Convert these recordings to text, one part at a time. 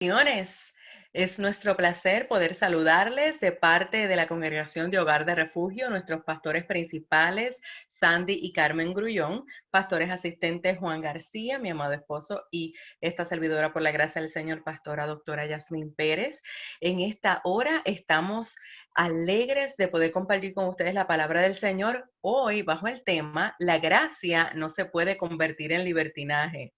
Bendiciones. Es nuestro placer poder saludarles de parte de la Congregación de Hogar de Refugio, nuestros pastores principales, Sandy y Carmen Grullón, pastores asistentes Juan García, mi amado esposo, y esta servidora por la gracia del Señor, pastora doctora Yasmín Pérez. En esta hora estamos alegres de poder compartir con ustedes la palabra del Señor hoy bajo el tema: la gracia no se puede convertir en libertinaje.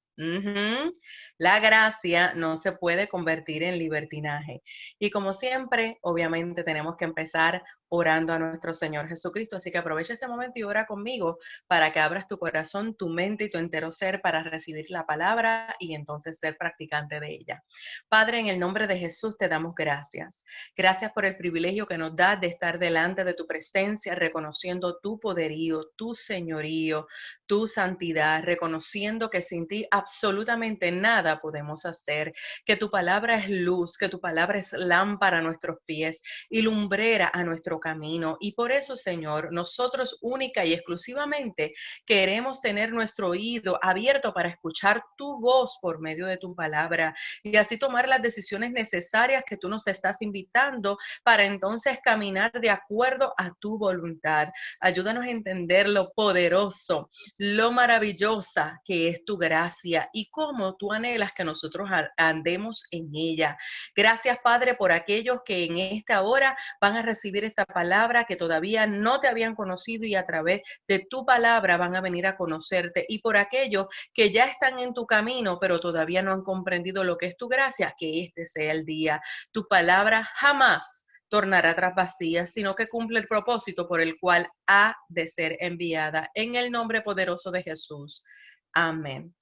La gracia no se puede convertir en libertinaje. Y como siempre, obviamente tenemos que empezar orando a nuestro Señor Jesucristo. Así que aprovecha este momento y ora conmigo para que abras tu corazón, tu mente y tu entero ser para recibir la palabra y entonces ser practicante de ella. Padre, en el nombre de Jesús te damos gracias. Gracias por el privilegio que nos das de estar delante de tu presencia, reconociendo tu poderío, tu señorío, tu santidad, reconociendo que sin ti absolutamente nada podemos hacer, que tu palabra es luz, que tu palabra es lámpara a nuestros pies y lumbrera a nuestro camino. Y por eso, Señor, nosotros única y exclusivamente queremos tener nuestro oído abierto para escuchar tu voz por medio de tu palabra y así tomar las decisiones necesarias que tú nos estás invitando para entonces caminar de acuerdo a tu voluntad. Ayúdanos a entender lo poderoso, lo maravillosa que es tu gracia y cómo tú anhelas que nosotros andemos en ella. Gracias, Padre, por aquellos que en esta hora van a recibir esta palabra que todavía no te habían conocido y a través de tu palabra van a venir a conocerte, y por aquellos que ya están en tu camino pero todavía no han comprendido lo que es tu gracia, que este sea el día. Tu palabra jamás tornará tras vacía, sino que cumple el propósito por el cual ha de ser enviada. En el nombre poderoso de Jesús. Amén.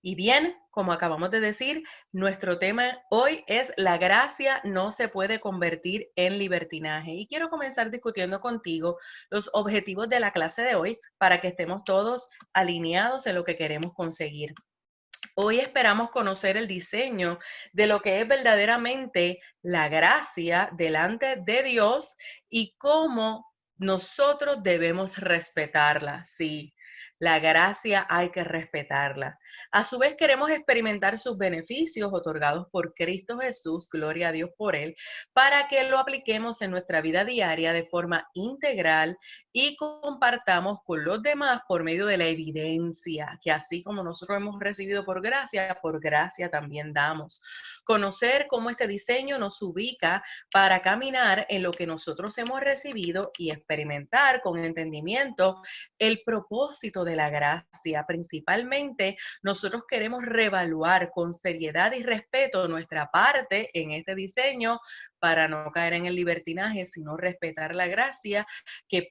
Y bien, como acabamos de decir, nuestro tema hoy es: la gracia no se puede convertir en libertinaje. Y quiero comenzar discutiendo contigo los objetivos de la clase de hoy para que estemos todos alineados en lo que queremos conseguir. Hoy esperamos conocer el diseño de lo que es verdaderamente la gracia delante de Dios y cómo nosotros debemos respetarla. Sí, la gracia hay que respetarla. A su vez queremos experimentar sus beneficios otorgados por Cristo Jesús, gloria a Dios por él, para que lo apliquemos en nuestra vida diaria de forma integral y compartamos con los demás por medio de la evidencia, que así como nosotros hemos recibido por gracia también damos. Conocer cómo este diseño nos ubica para caminar en lo que nosotros hemos recibido y experimentar con entendimiento el propósito de la gracia. Principalmente, nosotros queremos reevaluar con seriedad y respeto nuestra parte en este diseño para no caer en el libertinaje, sino respetar la gracia que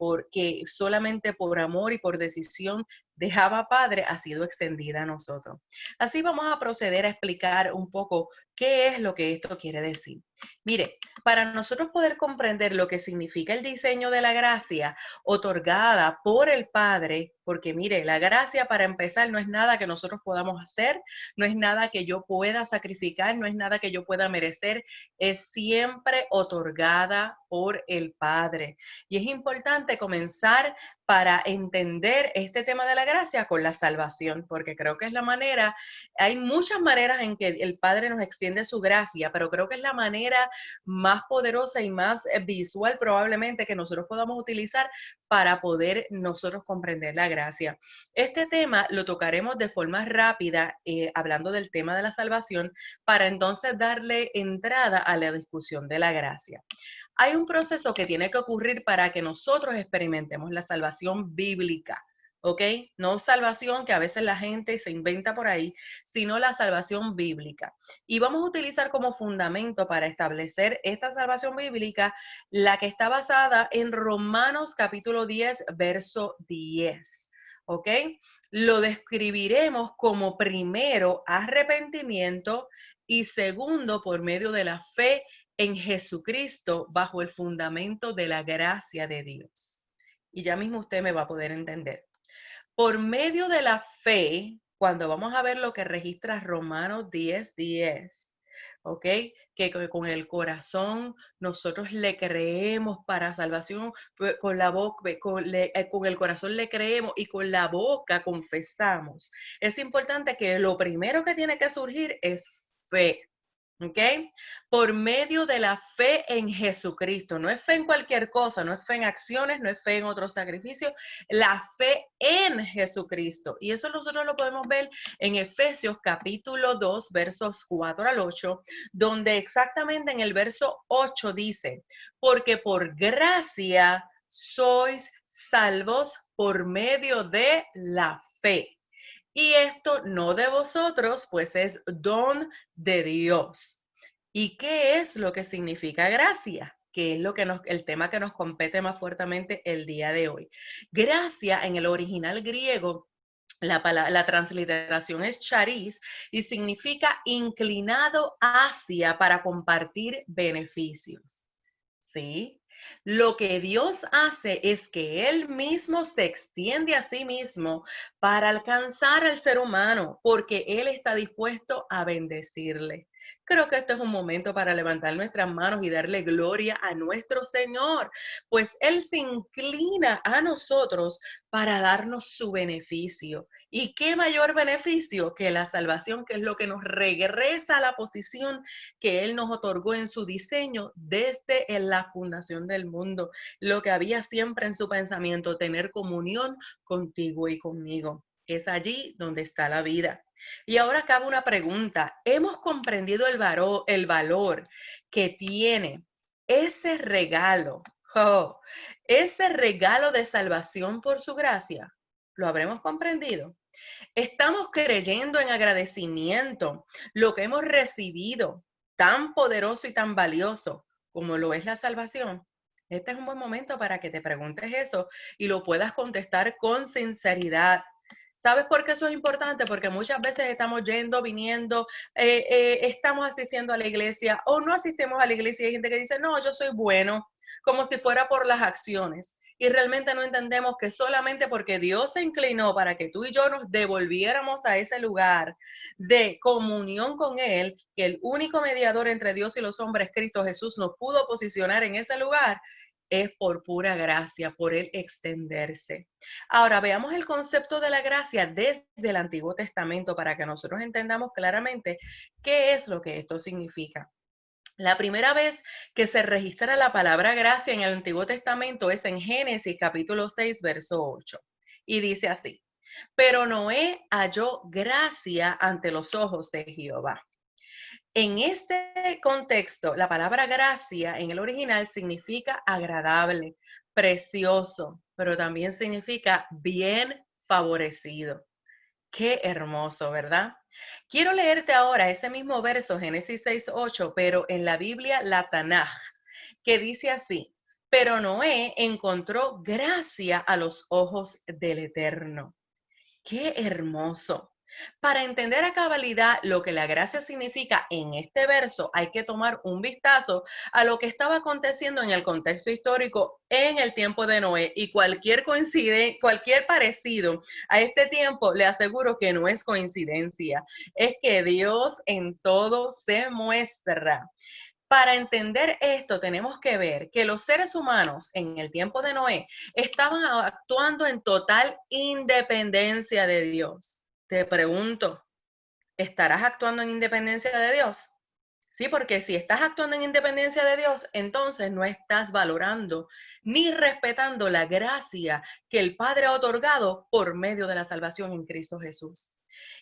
solamente por amor y por decisión de Abba Padre ha sido extendida a nosotros. Así vamos a proceder a explicar un poco qué es lo que esto quiere decir. Mire, para nosotros poder comprender lo que significa el diseño de la gracia otorgada por el Padre, porque mire, la gracia, para empezar, no es nada que nosotros podamos hacer, no es nada que yo pueda sacrificar, no es nada que yo pueda merecer, es siempre otorgada por el Padre. Y es importante comenzar para entender este tema de la gracia con la salvación, porque creo que es la manera, hay muchas maneras en que el Padre nos extiende su gracia, pero creo que es la manera más poderosa y más visual probablemente que nosotros podamos utilizar para poder nosotros comprender la gracia. Este tema lo tocaremos de forma rápida, hablando del tema de la salvación, para entonces darle entrada a la discusión de la gracia. Hay un proceso que tiene que ocurrir para que nosotros experimentemos la salvación bíblica, ¿ok? No salvación que a veces la gente se inventa por ahí, sino la salvación bíblica. Y vamos a utilizar como fundamento para establecer esta salvación bíblica la que está basada en Romanos capítulo 10, verso 10. ¿Ok? Lo describiremos como primero arrepentimiento y segundo por medio de la fe en Jesucristo bajo el fundamento de la gracia de Dios. Y ya mismo usted me va a poder entender. Por medio de la fe, cuando vamos a ver lo que registra Romanos 10, 10, ¿ok? Que con el corazón nosotros le creemos para salvación, con la boca, con el corazón le creemos y con la boca confesamos. Es importante que lo primero que tiene que surgir es fe. ¿ok? Por medio de la fe en Jesucristo. No es fe en cualquier cosa, no es fe en acciones, no es fe en otros sacrificios, la fe en Jesucristo. Y eso nosotros lo podemos ver en Efesios capítulo 2, versos 4 al 8, donde exactamente en el verso 8 dice, porque por gracia sois salvos por medio de la fe. Y esto no de vosotros, pues es don de Dios. ¿Y qué es lo que significa gracia? Que es lo que el tema que nos compete más fuertemente el día de hoy. Gracia en el original griego, la transliteración es charis y significa inclinado hacia para compartir beneficios. ¿Sí? Lo que Dios hace es que Él mismo se extiende a sí mismo para alcanzar al ser humano, porque Él está dispuesto a bendecirle. Creo que este es un momento para levantar nuestras manos y darle gloria a nuestro Señor, pues Él se inclina a nosotros para darnos su beneficio. ¿Y qué mayor beneficio que la salvación, que es lo que nos regresa a la posición que Él nos otorgó en su diseño desde la fundación del mundo, lo que había siempre en su pensamiento, tener comunión contigo y conmigo? Es allí donde está la vida. Y ahora cabe una pregunta. ¿Hemos comprendido el valor que tiene ese regalo? Ese regalo de salvación por su gracia. ¿Lo habremos comprendido? Estamos creyendo en agradecimiento lo que hemos recibido, tan poderoso y tan valioso como lo es la salvación. Este es un buen momento para que te preguntes eso y lo puedas contestar con sinceridad. ¿Sabes por qué eso es importante? Porque muchas veces estamos yendo, viniendo, estamos asistiendo a la iglesia o no asistimos a la iglesia y hay gente que dice, no, yo soy bueno, como si fuera por las acciones. Y realmente no entendemos que solamente porque Dios se inclinó para que tú y yo nos devolviéramos a ese lugar de comunión con Él, que el único mediador entre Dios y los hombres, Cristo Jesús, nos pudo posicionar en ese lugar, es por pura gracia, por Él extenderse. Ahora veamos el concepto de la gracia desde el Antiguo Testamento para que nosotros entendamos claramente qué es lo que esto significa. La primera vez que se registra la palabra gracia en el Antiguo Testamento es en Génesis capítulo 6, verso 8. Y dice así, pero Noé halló gracia ante los ojos de Jehová. En este contexto, la palabra gracia en el original significa agradable, precioso, pero también significa bien favorecido. Qué hermoso, ¿verdad? Quiero leerte ahora ese mismo verso, Génesis 6:8, pero en la Biblia, la Tanaj, que dice así, pero Noé encontró gracia a los ojos del Eterno. Qué hermoso. Para entender a cabalidad lo que la gracia significa en este verso, hay que tomar un vistazo a lo que estaba aconteciendo en el contexto histórico en el tiempo de Noé y cualquier cualquier parecido a este tiempo, le aseguro que no es coincidencia, es que Dios en todo se muestra. Para entender esto, tenemos que ver que los seres humanos en el tiempo de Noé estaban actuando en total independencia de Dios. Te pregunto, ¿estarás actuando en independencia de Dios? Sí, porque si estás actuando en independencia de Dios, entonces no estás valorando ni respetando la gracia que el Padre ha otorgado por medio de la salvación en Cristo Jesús.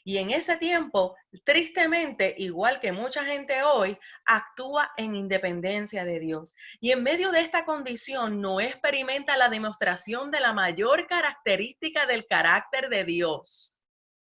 Y en ese tiempo, tristemente, igual que mucha gente hoy, actúa en independencia de Dios. Y en medio de esta condición, no experimenta la demostración de la mayor característica del carácter de Dios.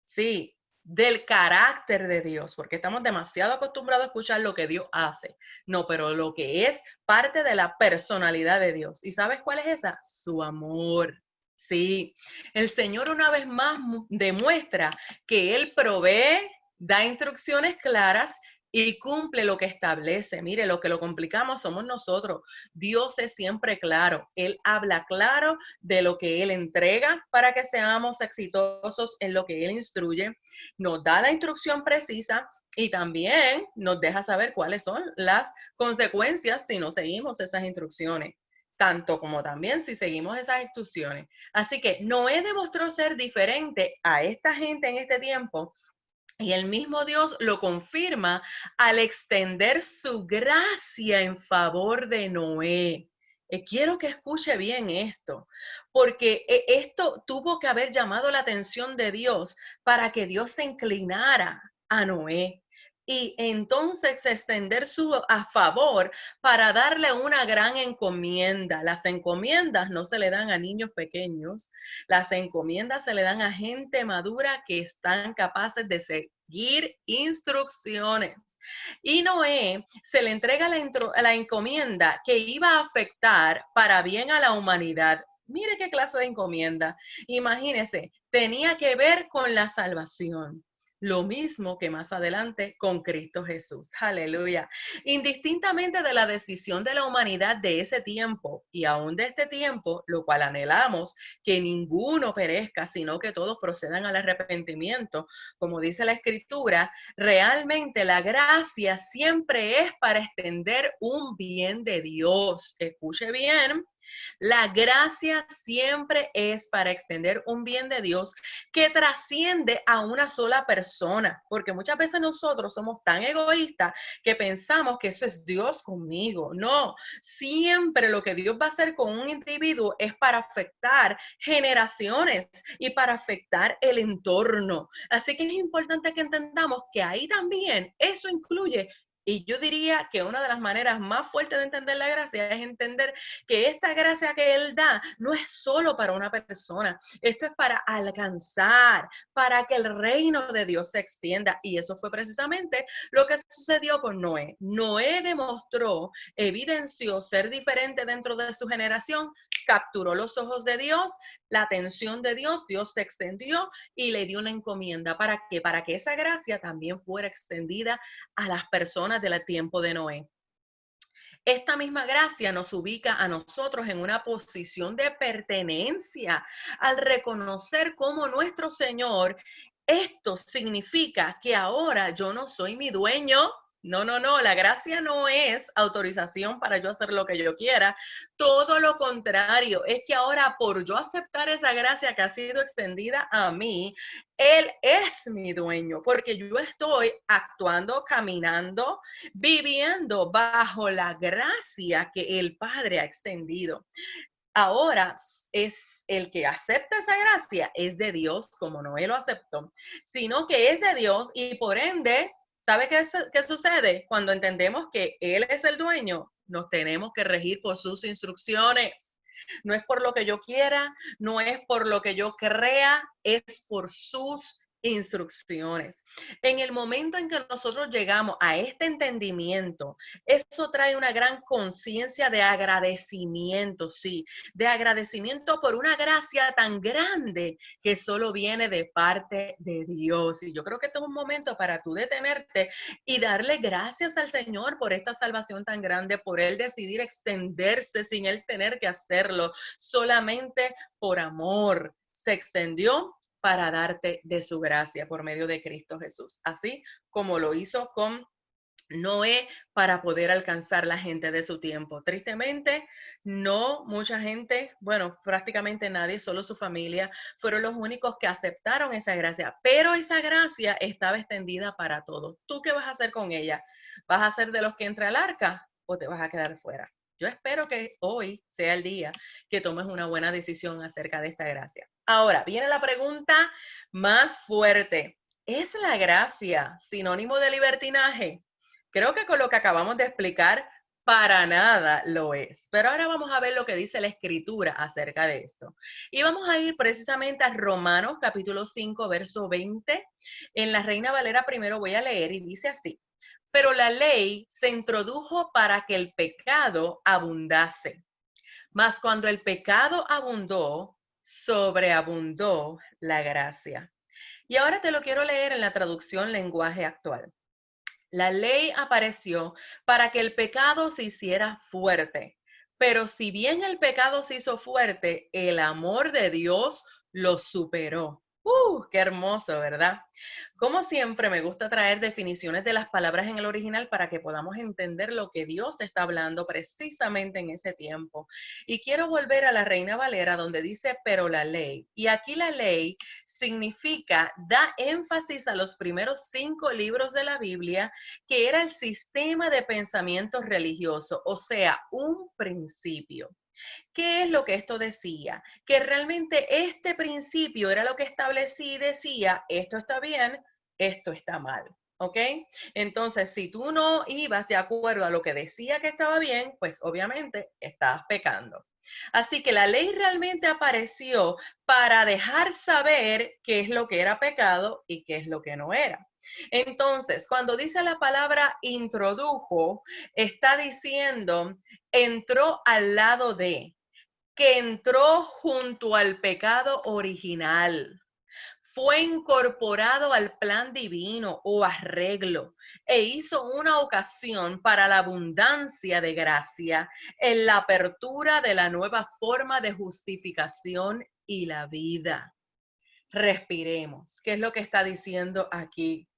Sí, del carácter de Dios, porque estamos demasiado acostumbrados a escuchar lo que Dios hace. No, pero lo que es parte de la personalidad de Dios. ¿Y sabes cuál es esa? Su amor. Sí, el Señor una vez más demuestra que Él provee, da instrucciones claras y cumple lo que establece. Mire, lo que lo complicamos somos nosotros. Dios es siempre claro. Él habla claro de lo que Él entrega para que seamos exitosos en lo que Él instruye. Nos da la instrucción precisa y también nos deja saber cuáles son las consecuencias si no seguimos esas instrucciones, tanto como también si seguimos esas instrucciones. Así que Noé demostró ser diferente a esta gente en este tiempo Y el mismo Dios lo confirma al extender su gracia en favor de Noé. Quiero que escuche bien esto, porque esto tuvo que haber llamado la atención de Dios para que Dios se inclinara a Noé y entonces extender su a favor para darle una gran encomienda. Las encomiendas no se le dan a niños pequeños, las encomiendas se le dan a gente madura que están capaces de seguir instrucciones. Y Noé se le entrega la encomienda que iba a afectar para bien a la humanidad. Mire qué clase de encomienda. Imagínese, tenía que ver con la salvación. Lo mismo que más adelante con Cristo Jesús. Aleluya. Indistintamente de la decisión de la humanidad de ese tiempo y aún de este tiempo, lo cual anhelamos, que ninguno perezca, sino que todos procedan al arrepentimiento, como dice la Escritura, realmente la gracia siempre es para extender un bien de Dios. Escuche bien, la gracia siempre es para extender un bien de Dios que trasciende a una sola persona, porque muchas veces nosotros somos tan egoístas que pensamos que eso es Dios conmigo. No, siempre lo que Dios va a hacer con un individuo es para afectar generaciones y para afectar el entorno. Así que es importante que entendamos que ahí también eso incluye. Y yo diría que una de las maneras más fuertes de entender la gracia es entender que esta gracia que Él da no es solo para una persona, esto es para alcanzar, para que el reino de Dios se extienda. Y eso fue precisamente lo que sucedió con Noé. Noé demostró, evidenció ser diferente dentro de su generación, capturó los ojos de Dios, la atención de Dios, Dios se extendió y le dio una encomienda. ¿Para qué? Para que esa gracia también fuera extendida a las personas del tiempo de Noé. Esta misma gracia nos ubica a nosotros en una posición de pertenencia al reconocer cómo nuestro Señor, esto significa que ahora yo no soy mi dueño. No, no, no, la gracia no es autorización para yo hacer lo que yo quiera. Todo lo contrario, es que ahora por yo aceptar esa gracia que ha sido extendida a mí, Él es mi dueño, porque yo estoy actuando, caminando, viviendo bajo la gracia que el Padre ha extendido. Ahora es el que acepta esa gracia, es de Dios, como Noé lo aceptó, sino que es de Dios y por ende, ¿sabe qué sucede? Cuando entendemos que Él es el dueño, nos tenemos que regir por sus instrucciones. No es por lo que yo quiera, no es por lo que yo crea, es por sus instrucciones. En el momento en que nosotros llegamos a este entendimiento, eso trae una gran conciencia de agradecimiento, sí, de agradecimiento por una gracia tan grande que solo viene de parte de Dios. Y yo creo que este es un momento para tú detenerte y darle gracias al Señor por esta salvación tan grande, por Él decidir extenderse sin Él tener que hacerlo, solamente por amor. Se extendió para darte de su gracia por medio de Cristo Jesús, así como lo hizo con Noé para poder alcanzar la gente de su tiempo. Tristemente, no mucha gente, bueno, prácticamente nadie, solo su familia, fueron los únicos que aceptaron esa gracia, pero esa gracia estaba extendida para todos. ¿Tú qué vas a hacer con ella? ¿Vas a ser de los que entra al arca o te vas a quedar fuera? Yo espero que hoy sea el día que tomes una buena decisión acerca de esta gracia. Ahora, viene la pregunta más fuerte. ¿Es la gracia sinónimo de libertinaje? Creo que con lo que acabamos de explicar, para nada lo es. Pero ahora vamos a ver lo que dice la Escritura acerca de esto. Y vamos a ir precisamente a Romanos capítulo 5, verso 20. En la Reina Valera primero voy a leer y dice así. Pero la ley se introdujo para que el pecado abundase. Mas cuando el pecado abundó, sobreabundó la gracia. Y ahora te lo quiero leer en la traducción lenguaje actual. La ley apareció para que el pecado se hiciera fuerte, pero si bien el pecado se hizo fuerte, el amor de Dios lo superó. Qué hermoso, ¿verdad? Como siempre, me gusta traer definiciones de las palabras en el original para que podamos entender lo que Dios está hablando precisamente en ese tiempo. Y quiero volver a la Reina Valera donde dice, pero la ley. Y aquí la ley significa, da énfasis a los primeros 5 libros de la Biblia, que era el sistema de pensamiento religioso, o sea, un principio. ¿Qué es lo que esto decía? Que realmente este principio era lo que establecía y decía, esto está bien, esto está mal. ¿Ok? Entonces, si tú no ibas de acuerdo a lo que decía que estaba bien, pues obviamente estabas pecando. Así que la ley realmente apareció para dejar saber qué es lo que era pecado y qué es lo que no era. Entonces, cuando dice la palabra introdujo, está diciendo entró al lado de, que entró junto al pecado original, fue incorporado al plan divino o arreglo e hizo una ocasión para la abundancia de gracia en la apertura de la nueva forma de justificación y la vida. Respiremos. ¿Qué es lo que está diciendo aquí?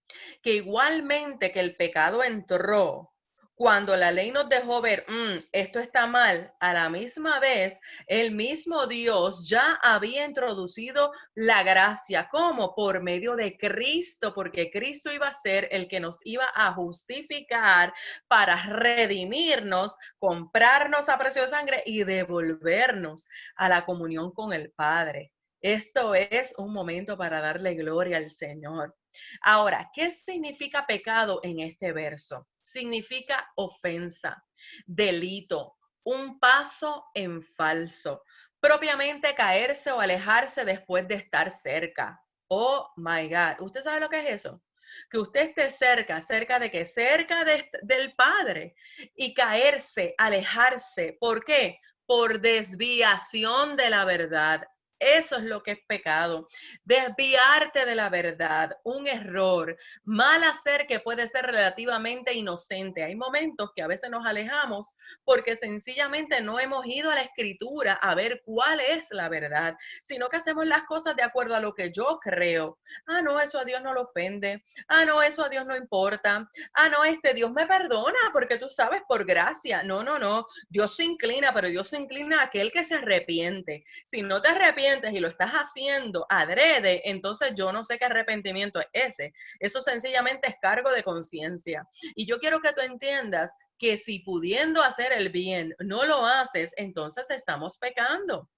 Que igualmente que el pecado entró, cuando la ley nos dejó ver, esto está mal, a la misma vez, el mismo Dios ya había introducido la gracia, como por medio de Cristo, porque Cristo iba a ser el que nos iba a justificar para redimirnos, comprarnos a precio de sangre y devolvernos a la comunión con el Padre. Esto es un momento para darle gloria al Señor. Ahora, ¿qué significa pecado en este verso? Significa ofensa, delito, un paso en falso, propiamente caerse o alejarse después de estar cerca. Oh my God, ¿usted sabe lo que es eso? Que usted esté cerca, cerca de qué, cerca del Padre y caerse, alejarse. ¿Por qué? Por desviación de la verdad. Eso es lo que es pecado. Desviarte de la verdad, un error, mal hacer que puede ser relativamente inocente. Hay momentos que a veces nos alejamos porque sencillamente no hemos ido a la escritura a ver cuál es la verdad, sino que hacemos las cosas de acuerdo a lo que yo creo. Ah, no, eso a Dios no lo ofende. Ah, no, eso a Dios no importa. Ah, no, Dios me perdona porque tú sabes por gracia. No, no, no. Dios se inclina, pero Dios se inclina a aquel que se arrepiente. Si no te arrepientes y lo estás haciendo adrede, entonces yo no sé qué arrepentimiento es ese. Eso sencillamente es cargo de conciencia. Y yo quiero que tú entiendas que si pudiendo hacer el bien no lo haces, entonces estamos pecando.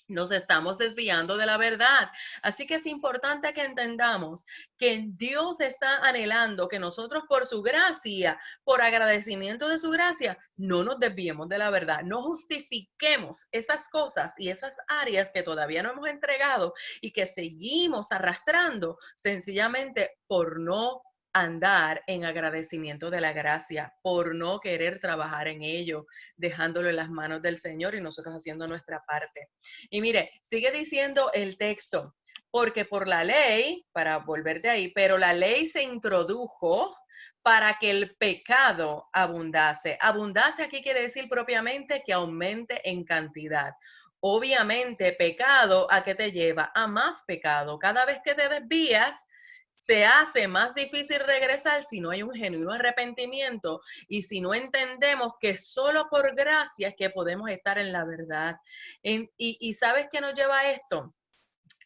Nos estamos desviando de la verdad. Así que es importante que entendamos que Dios está anhelando que nosotros por su gracia, por agradecimiento de su gracia, no nos desviemos de la verdad, no justifiquemos esas cosas y esas áreas que todavía no hemos entregado y que seguimos arrastrando sencillamente por no andar en agradecimiento de la gracia, por no querer trabajar en ello, dejándolo en las manos del Señor y nosotros haciendo nuestra parte. Y mire, sigue diciendo el texto, porque por la ley, para volver de ahí, pero la ley se introdujo para que el pecado abundase. Abundase aquí quiere decir propiamente que aumente en cantidad. Obviamente, pecado, ¿a qué te lleva? A más pecado. Cada vez que te desvías, se hace más difícil regresar si no hay un genuino arrepentimiento y si no entendemos que solo por gracia es que podemos estar en la verdad. Y ¿sabes qué nos lleva a esto?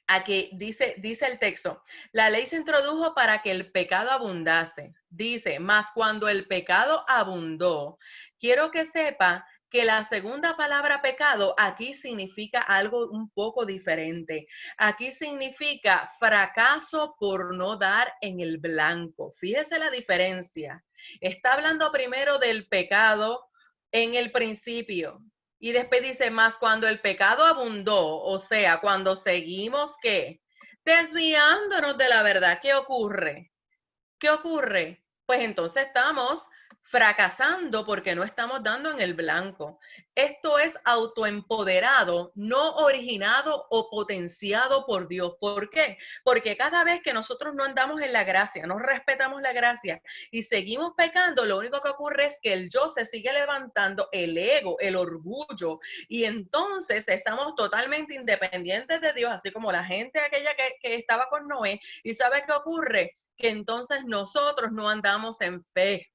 A que dice el texto, la ley se introdujo para que el pecado abundase. Dice, mas cuando el pecado abundó, quiero que sepa que la segunda palabra pecado aquí significa algo un poco diferente. Aquí significa fracaso por no dar en el blanco. Fíjese la diferencia. Está hablando primero del pecado en el principio. Y después dice, más cuando el pecado abundó, o sea, cuando seguimos, ¿qué? Desviándonos de la verdad. ¿Qué ocurre? ¿Qué ocurre? Pues entonces estamos fracasando porque no estamos dando en el blanco. Esto es autoempoderado, no originado o potenciado por Dios. ¿Por qué? Porque cada vez que nosotros no andamos en la gracia, no respetamos la gracia y seguimos pecando, lo único que ocurre es que el yo se sigue levantando, el ego, el orgullo, y entonces estamos totalmente independientes de Dios, así como la gente aquella que estaba con Noé. ¿Y sabe qué ocurre? Que entonces nosotros no andamos en fe.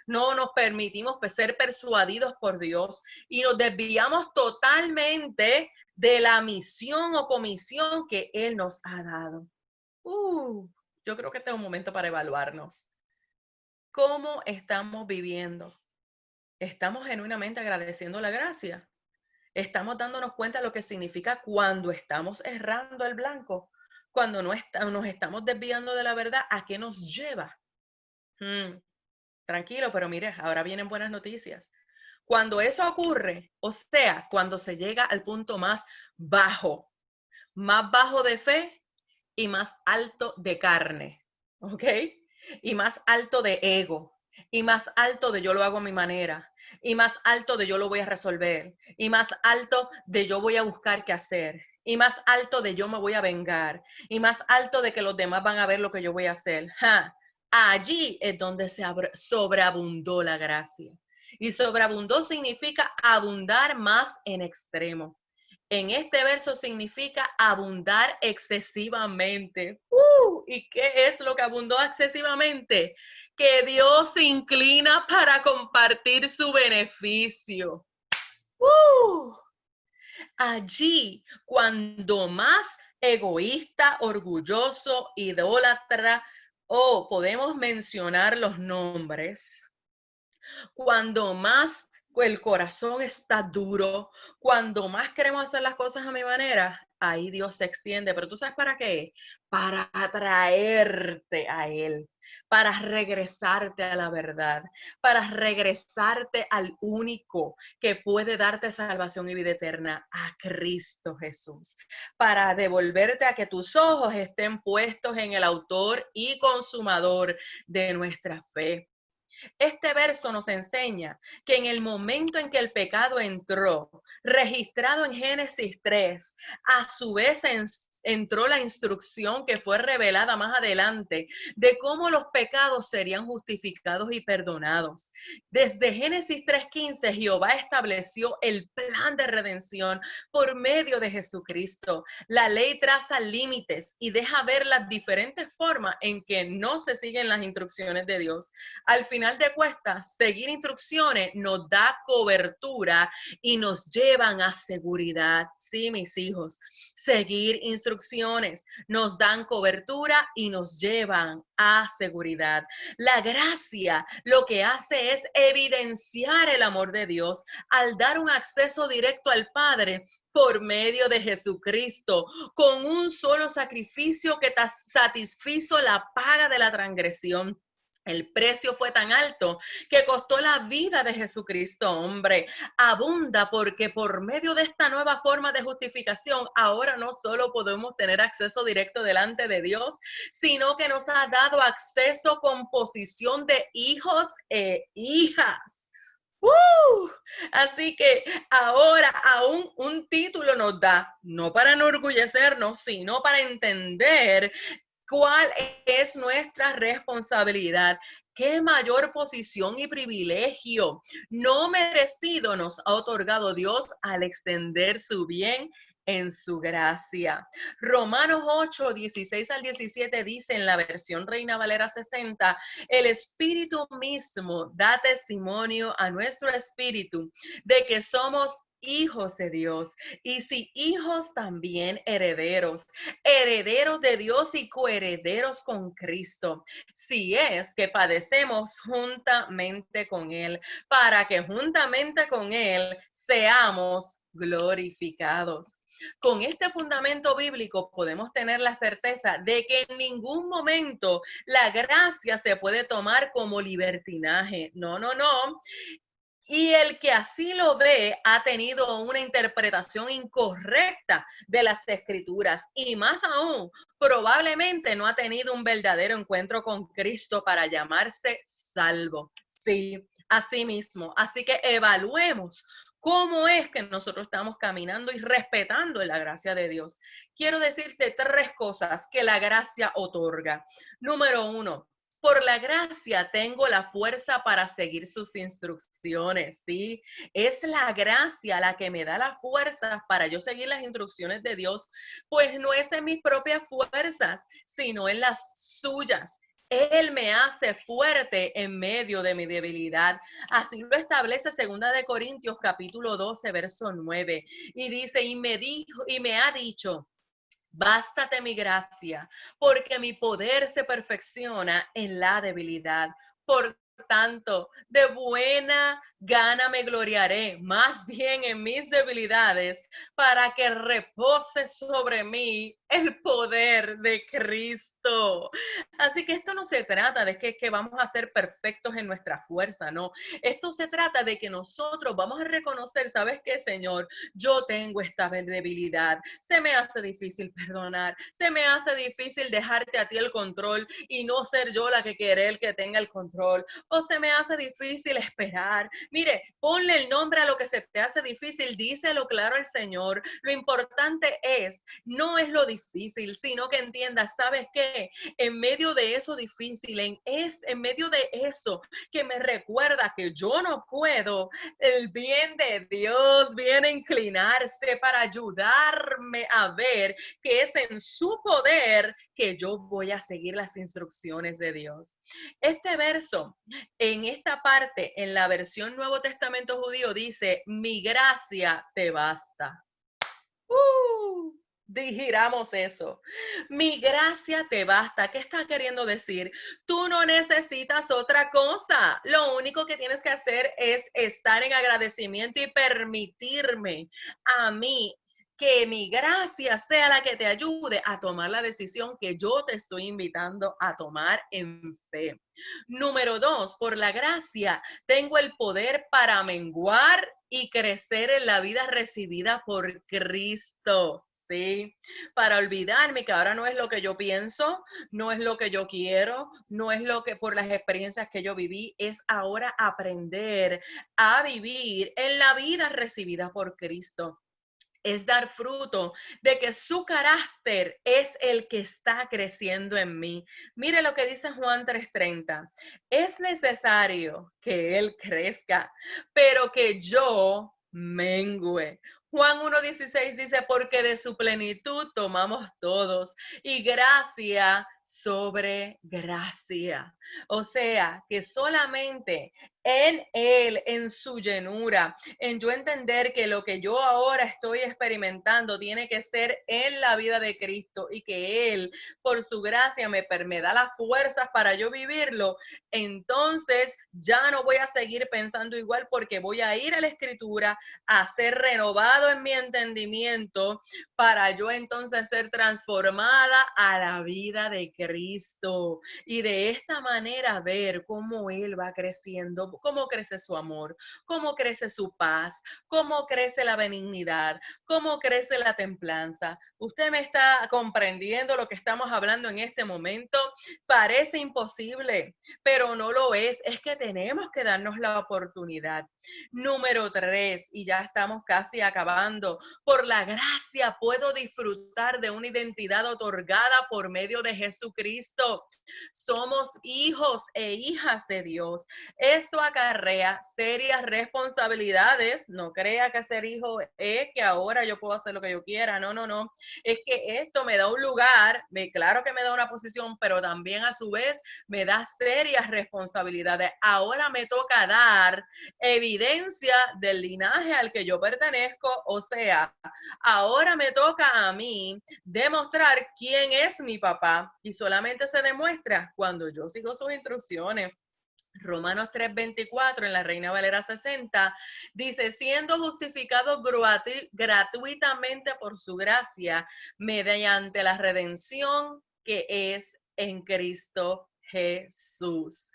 No nos permitimos ser persuadidos por Dios y nos desviamos totalmente de la misión o comisión que Él nos ha dado. Yo creo que este es un momento para evaluarnos. ¿Cómo estamos viviendo? ¿Estamos genuinamente agradeciendo la gracia? ¿Estamos dándonos cuenta de lo que significa cuando estamos errando el blanco? Cuando no nos estamos desviando de la verdad, ¿a qué nos lleva? Tranquilo, pero mire, ahora vienen buenas noticias. Cuando eso ocurre, o sea, cuando se llega al punto más bajo de fe y más alto de carne, ¿ok? Y más alto de ego, y más alto de yo lo hago a mi manera, y más alto de yo lo voy a resolver, y más alto de yo voy a buscar qué hacer, y más alto de yo me voy a vengar, y más alto de que los demás van a ver lo que yo voy a hacer. ¡Ja! Allí es donde se sobreabundó la gracia. Y sobreabundó significa abundar más en extremo. En este verso significa abundar excesivamente. ¿Y qué es lo que abundó excesivamente? Que Dios se inclina para compartir su beneficio. Allí, cuando más egoísta, orgulloso, idólatra, o podemos mencionar los nombres, cuando más el corazón está duro, cuando más queremos hacer las cosas a mi manera, ahí Dios se extiende. Pero ¿tú sabes para qué? Para atraerte a Él, para regresarte a la verdad, para regresarte al único que puede darte salvación y vida eterna, a Cristo Jesús, para devolverte a que tus ojos estén puestos en el autor y consumador de nuestra fe. Este verso nos enseña que en el momento en que el pecado entró, registrado en Génesis 3, a su vez entró la instrucción que fue revelada más adelante de cómo los pecados serían justificados y perdonados. Desde Génesis 3:15, Jehová estableció el plan de redención por medio de Jesucristo. La ley traza límites y deja ver las diferentes formas en que no se siguen las instrucciones de Dios. Al final de cuentas, seguir instrucciones nos da cobertura y nos llevan a seguridad. Sí, mis hijos, seguir instrucciones nos dan cobertura y nos llevan a seguridad. La gracia lo que hace es evidenciar el amor de Dios al dar un acceso directo al Padre por medio de Jesucristo, con un solo sacrificio que satisfizo la paga de la transgresión. El precio fue tan alto que costó la vida de Jesucristo, hombre. Abunda porque por medio de esta nueva forma de justificación, ahora no solo podemos tener acceso directo delante de Dios, sino que nos ha dado acceso con posición de hijos e hijas. Así que ahora aún un título nos da, no para enorgullecernos, sino para entender ¿cuál es nuestra responsabilidad? ¿Qué mayor posición y privilegio no merecido nos ha otorgado Dios al extender su bien en su gracia? Romanos 8, 16 al 17 dice en la versión Reina Valera 60, el Espíritu mismo da testimonio a nuestro espíritu de que somos hijos de Dios, y si hijos también herederos, herederos de Dios y coherederos con Cristo, si es que padecemos juntamente con Él, para que juntamente con Él seamos glorificados. Con este fundamento bíblico podemos tener la certeza de que en ningún momento la gracia se puede tomar como libertinaje. No, no, no. Y el que así lo ve ha tenido una interpretación incorrecta de las escrituras y más aún, probablemente no ha tenido un verdadero encuentro con Cristo para llamarse salvo. Sí, a sí mismo. Así que evaluemos cómo es que nosotros estamos caminando y respetando la gracia de Dios. Quiero decirte tres cosas que la gracia otorga. Número uno, por la gracia tengo la fuerza para seguir sus instrucciones, ¿sí? Es la gracia la que me da la fuerza para yo seguir las instrucciones de Dios, pues no es en mis propias fuerzas, sino en las suyas. Él me hace fuerte en medio de mi debilidad. Así lo establece 2 Corintios capítulo 12, verso 9. Y dice, y me ha dicho, bástate mi gracia, porque mi poder se perfecciona en la debilidad. Por tanto, de buena gana me gloriaré, más bien en mis debilidades, para que repose sobre mí el poder de Cristo. Así que esto no se trata de que vamos a ser perfectos en nuestra fuerza, no. Esto se trata de que nosotros vamos a reconocer, ¿sabes qué, Señor? Yo tengo esta debilidad, se me hace difícil perdonar, se me hace difícil dejarte a ti el control y no ser yo la que quiere el que tenga el control, o se me hace difícil esperar. Mire, ponle el nombre a lo que se te hace difícil, díselo claro al Señor. Lo importante no es lo difícil, sino que entiendas, ¿sabes qué? En medio de eso difícil, en medio de eso que me recuerda que yo no puedo, el bien de Dios viene a inclinarse para ayudarme a ver que es en su poder que yo voy a seguir las instrucciones de Dios. Este verso, en esta parte, en la versión Nuevo Testamento judío, dice, mi gracia te basta. Digiramos eso. Mi gracia te basta. ¿Qué está queriendo decir? Tú no necesitas otra cosa. Lo único que tienes que hacer es estar en agradecimiento y permitirme a mí que mi gracia sea la que te ayude a tomar la decisión que yo te estoy invitando a tomar en fe. Número 2, por la gracia tengo el poder para menguar y crecer en la vida recibida por Cristo. Sí, para olvidarme que ahora no es lo que yo pienso, no es lo que yo quiero, no es lo que por las experiencias que yo viví, es ahora aprender a vivir en la vida recibida por Cristo. Es dar fruto de que su carácter es el que está creciendo en mí. Mire lo que dice Juan 3:30. Es necesario que Él crezca, pero que yo mengüe. Juan 1:16 dice, porque de su plenitud tomamos todos y gracia sobre gracia. O sea, que solamente en Él, en su llenura, en yo entender que lo que yo ahora estoy experimentando tiene que ser en la vida de Cristo y que Él, por su gracia, me da las fuerzas para yo vivirlo, entonces ya no voy a seguir pensando igual porque voy a ir a la Escritura a ser renovado en mi entendimiento para yo entonces ser transformada a la vida de Cristo y de esta manera ver cómo Él va creciendo, cómo crece su amor, cómo crece su paz, cómo crece la benignidad, cómo crece la templanza. Usted me está comprendiendo lo que estamos hablando en este momento. Parece imposible, pero no lo es. Es que tenemos que darnos la oportunidad. Número 3, y ya estamos casi acabando. Por la gracia puedo disfrutar de una identidad otorgada por medio de Jesucristo. Somos hijos e hijas de Dios. Esto acarrea serias responsabilidades. No crea que ser hijo es que ahora yo puedo hacer lo que yo quiera. No, no, no. Es que esto me da un lugar, claro que me da una posición, pero también a su vez me da serias responsabilidades. Ahora me toca dar evidencia del linaje al que yo pertenezco. O sea, ahora me toca a mí demostrar quién es mi papá y solamente se demuestra cuando yo sigo sus instrucciones. Romanos 3:24 en la Reina Valera 60 dice, siendo justificado gratuitamente por su gracia mediante la redención que es en Cristo Jesús.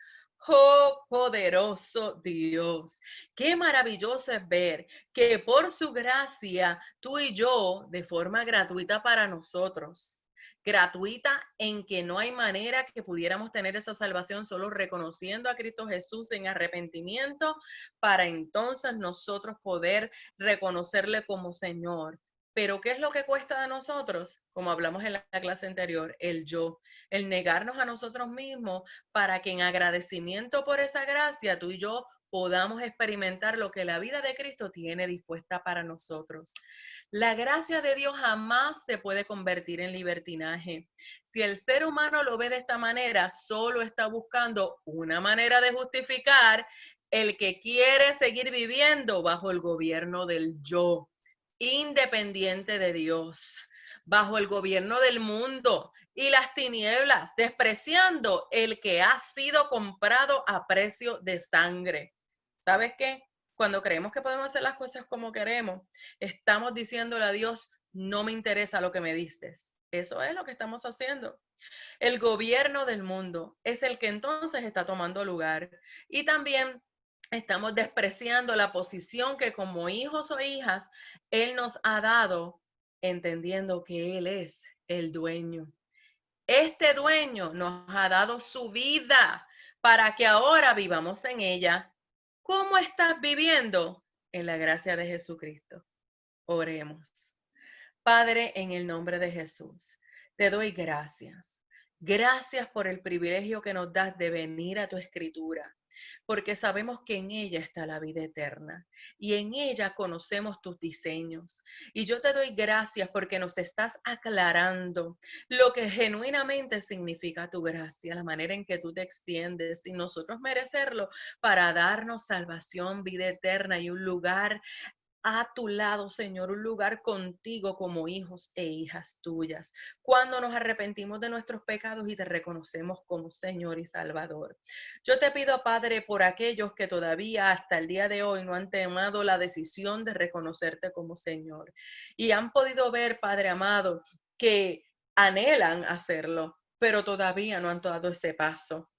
Oh, poderoso Dios, qué maravilloso es ver que por su gracia tú y yo, de forma gratuita para nosotros, gratuita, en que no hay manera que pudiéramos tener esa salvación solo reconociendo a Cristo Jesús en arrepentimiento, para entonces nosotros poder reconocerle como Señor. Pero ¿qué es lo que cuesta de nosotros? Como hablamos en la clase anterior, el yo, el negarnos a nosotros mismos para que en agradecimiento por esa gracia tú y yo podamos experimentar lo que la vida de Cristo tiene dispuesta para nosotros. La gracia de Dios jamás se puede convertir en libertinaje. Si el ser humano lo ve de esta manera, solo está buscando una manera de justificar el que quiere seguir viviendo bajo el gobierno del yo, independiente de Dios, bajo el gobierno del mundo y las tinieblas, despreciando el que ha sido comprado a precio de sangre. ¿Sabes qué? Cuando creemos que podemos hacer las cosas como queremos, estamos diciéndole a Dios, no me interesa lo que me diste. Eso es lo que estamos haciendo. El gobierno del mundo es el que entonces está tomando lugar. Y también estamos despreciando la posición que como hijos o hijas Él nos ha dado, entendiendo que Él es el dueño. Este dueño nos ha dado su vida para que ahora vivamos en ella. ¿Cómo estás viviendo? En la gracia de Jesucristo. Oremos. Padre, en el nombre de Jesús, te doy gracias. Gracias por el privilegio que nos das de venir a tu escritura, porque sabemos que en ella está la vida eterna y en ella conocemos tus diseños. Y yo te doy gracias porque nos estás aclarando lo que genuinamente significa tu gracia, la manera en que tú te extiendes sin nosotros merecerlo para darnos salvación, vida eterna y un lugar a tu lado, Señor, un lugar contigo como hijos e hijas tuyas. Cuando nos arrepentimos de nuestros pecados y te reconocemos como Señor y Salvador. Yo te pido, Padre, por aquellos que todavía hasta el día de hoy no han tomado la decisión de reconocerte como Señor y han podido ver, Padre amado, que anhelan hacerlo, pero todavía no han dado ese paso.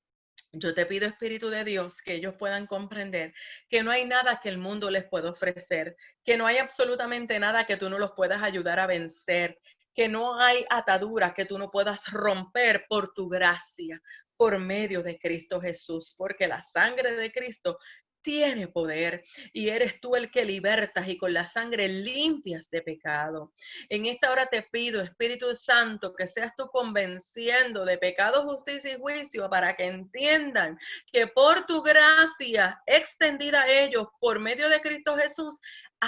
Yo te pido, Espíritu de Dios, que ellos puedan comprender que no hay nada que el mundo les pueda ofrecer, que no hay absolutamente nada que tú no los puedas ayudar a vencer, que no hay atadura que tú no puedas romper por tu gracia, por medio de Cristo Jesús, porque la sangre de Cristo tiene poder y eres tú el que libertas y con la sangre limpias de pecado. En esta hora te pido, Espíritu Santo, que seas tú convenciendo de pecado, justicia y juicio para que entiendan que por tu gracia extendida a ellos por medio de Cristo Jesús,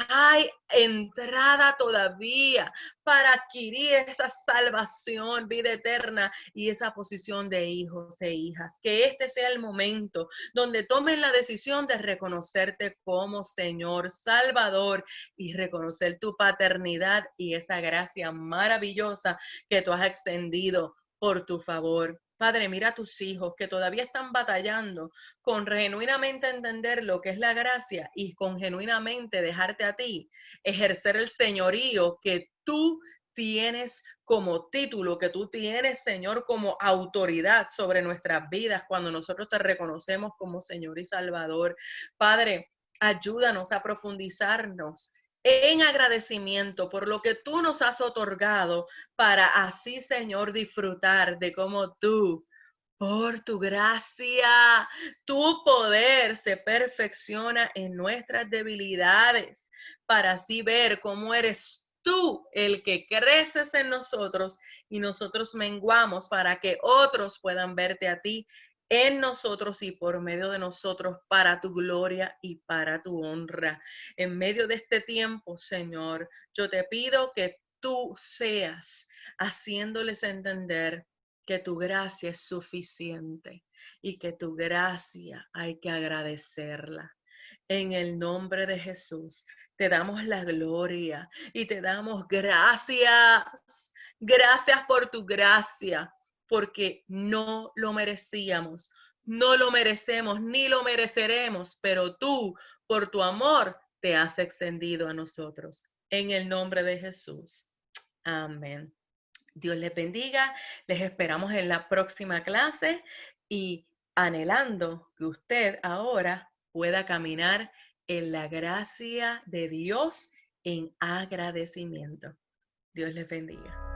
hay entrada todavía para adquirir esa salvación, vida eterna y esa posición de hijos e hijas. Que este sea el momento donde tomen la decisión de reconocerte como Señor, Salvador y reconocer tu paternidad y esa gracia maravillosa que tú has extendido por tu favor. Padre, mira a tus hijos que todavía están batallando con genuinamente entender lo que es la gracia y con genuinamente dejarte a ti ejercer el señorío que tú tienes como título, que tú tienes, Señor, como autoridad sobre nuestras vidas cuando nosotros te reconocemos como Señor y Salvador. Padre, ayúdanos a profundizarnos en agradecimiento por lo que tú nos has otorgado para así, Señor, disfrutar de cómo tú, por tu gracia, tu poder se perfecciona en nuestras debilidades para así ver cómo eres tú el que creces en nosotros y nosotros menguamos para que otros puedan verte a ti en nosotros y por medio de nosotros para tu gloria y para tu honra. En medio de este tiempo, Señor, yo te pido que tú seas haciéndoles entender que tu gracia es suficiente y que tu gracia hay que agradecerla. En el nombre de Jesús, te damos la gloria y te damos gracias. Gracias por tu gracia, porque no lo merecíamos, no lo merecemos ni lo mereceremos, pero tú, por tu amor, te has extendido a nosotros. En el nombre de Jesús. Amén. Dios les bendiga. Les esperamos en la próxima clase y anhelando que usted ahora pueda caminar en la gracia de Dios en agradecimiento. Dios les bendiga.